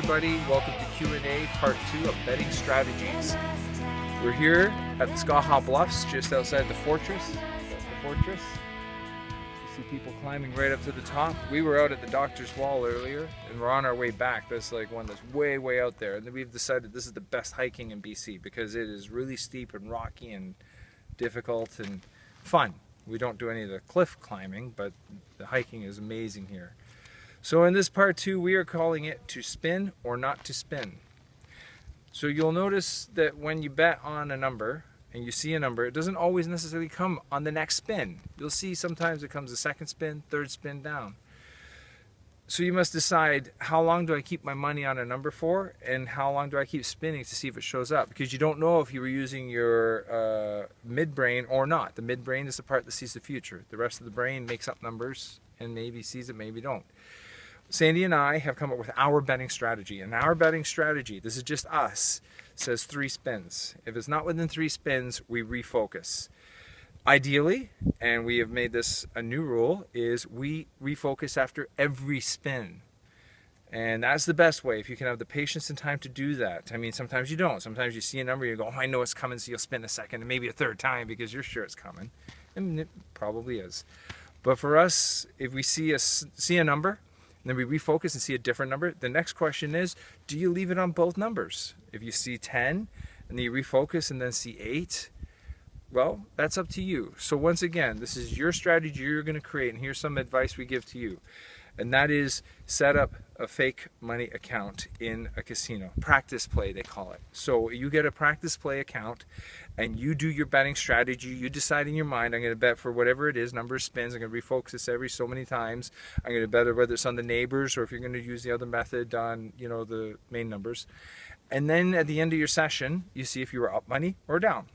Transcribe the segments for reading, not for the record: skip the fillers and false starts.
everybody, welcome to Q&A part 2 of betting strategies. We're here at the Skaha Bluffs, just outside the fortress. You see people climbing right up to the top. We were out at the Doctor's Wall earlier, and we're on our way back. That's like one that's way out there. And then we've decided this is the best hiking in BC because it is really steep and rocky and difficult and fun. We don't do any of the cliff climbing, but the hiking is amazing here. So in this part 2, we are calling it to spin or not to spin. So you'll notice that when you bet on a number and you see a number, it doesn't always necessarily come on the next spin. You'll see sometimes it comes the second spin, third spin down. So you must decide, how long do I keep my money on a number for, and how long do I keep spinning to see if it shows up? Because you don't know if you were using your midbrain or not. The midbrain is the part that sees the future. The rest of the brain makes up numbers and maybe sees it, maybe don't. Sandy and I have come up with our betting strategy, and our betting strategy, this is just us, says 3 spins. If it's not within 3 spins, we refocus. Ideally, and we have made this a new rule, is we refocus after every spin. And that's the best way, if you can have the patience and time to do that. I mean, sometimes you don't. Sometimes you see a number, you go, oh, I know it's coming, so you'll spin a second and maybe a third time because you're sure it's coming. And it probably is. But for us, if we see a number, and then we refocus and see a different number, the next question is, do you leave it on both numbers? If you see 10 and then you refocus and then see 8, well, that's up to you. So once again, this is your strategy you're going to create, and here's some advice we give to you. And that is, set up a fake money account in a casino. Practice play, they call it. So you get a practice play account and you do your betting strategy. You decide in your mind, I'm going to bet for whatever it is, number of spins. I'm going to refocus this every so many times. I'm going to bet whether it's on the neighbors or if you're going to use the other method on, the main numbers. And then at the end of your session, you see if you were up money or down.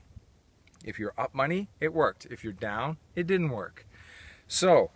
If you're up money, it worked. If you're down, it didn't work. So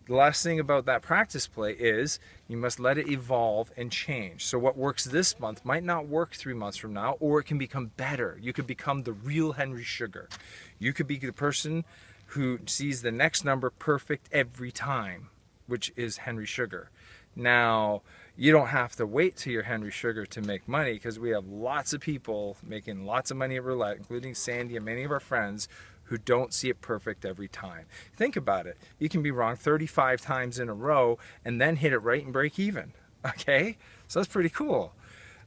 the last thing about that practice play is you must let it evolve and change. So what works this month might not work 3 months from now, or it can become better. You could become the real Henry Sugar. You could be the person who sees the next number perfect every time, which is Henry Sugar. Now, you don't have to wait till you're Henry Sugar to make money, because we have lots of people making lots of money at roulette, including Sandy and many of our friends, who don't see it perfect every time. Think about it. You can be wrong 35 times in a row and then hit it right and break even. Okay? So that's pretty cool.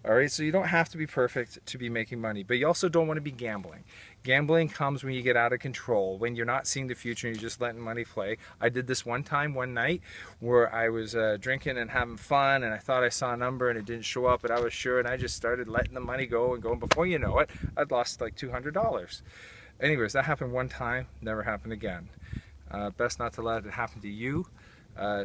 All right, so you don't have to be perfect to be making money, but you also don't want to be gambling. Gambling comes when you get out of control, when you're not seeing the future and you're just letting money play. I did this one night, where I was drinking and having fun, and I thought I saw a number and it didn't show up, but I was sure, and I just started letting the money go and going. Before you know it, I'd lost like $200. Anyways, that happened one time, never happened again. Best not to let it happen to you.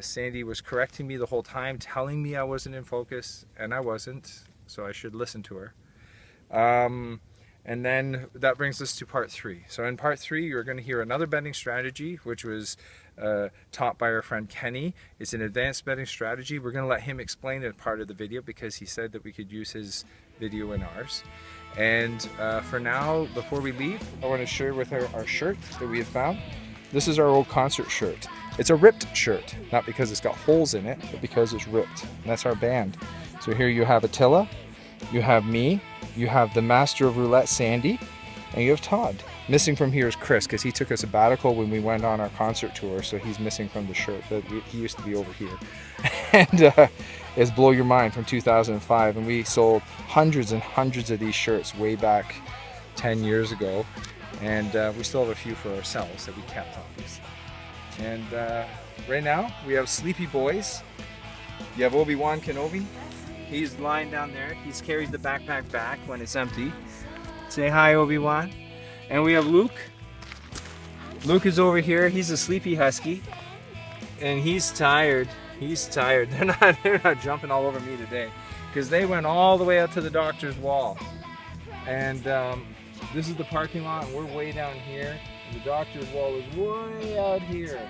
Sandy was correcting me the whole time, telling me I wasn't in focus, and I wasn't, so I should listen to her. And then that brings us to part 3. So in part 3, you're going to hear another betting strategy, which was taught by our friend Kenny. It's an advanced betting strategy. We're going to let him explain it part of the video because he said that we could use his video in ours. And for now, before we leave, I want to share with her our shirt that we have found. This is our old concert shirt. It's a ripped shirt, not because it's got holes in it, but because it's ripped. And that's our band. So here you have Attila, you have me, you have the master of roulette, Sandy, and you have Todd. Missing from here is Chris, because he took a sabbatical when we went on our concert tour, so he's missing from the shirt. He used to be over here. And it's Blow Your Mind from 2005, and we sold hundreds and hundreds of these shirts way back 10 years ago, and we still have a few for ourselves that we kept, obviously. And right now we have Sleepy Boys. You have Obi-Wan Kenobi. He's lying down there. He's carried the backpack back when it's empty. Say hi, Obi-Wan. And we have Luke. Luke is over here. He's a sleepy husky, and he's tired. He's tired. They're not jumping all over me today, because they went all the way out to the Doctor's Wall. And this is the parking lot, and we're way down here. And the Doctor's Wall is way out here.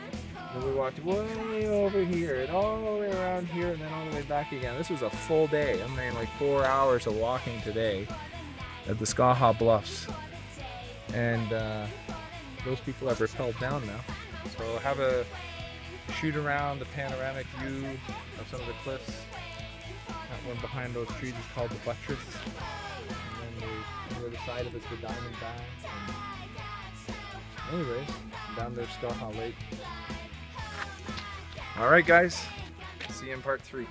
And we walked way over here, and all the way around here, and then all the way back again. This was a full day. I mean, like 4 hours of walking today at the Skaha Bluffs. And those people have rappelled down now. So have a shoot around the panoramic view of some of the cliffs. That one behind those trees is called the Buttress. And then on the other side of it's the Diamondback. And anyways, down there's Skaha Lake. Alright guys, see you in part 3.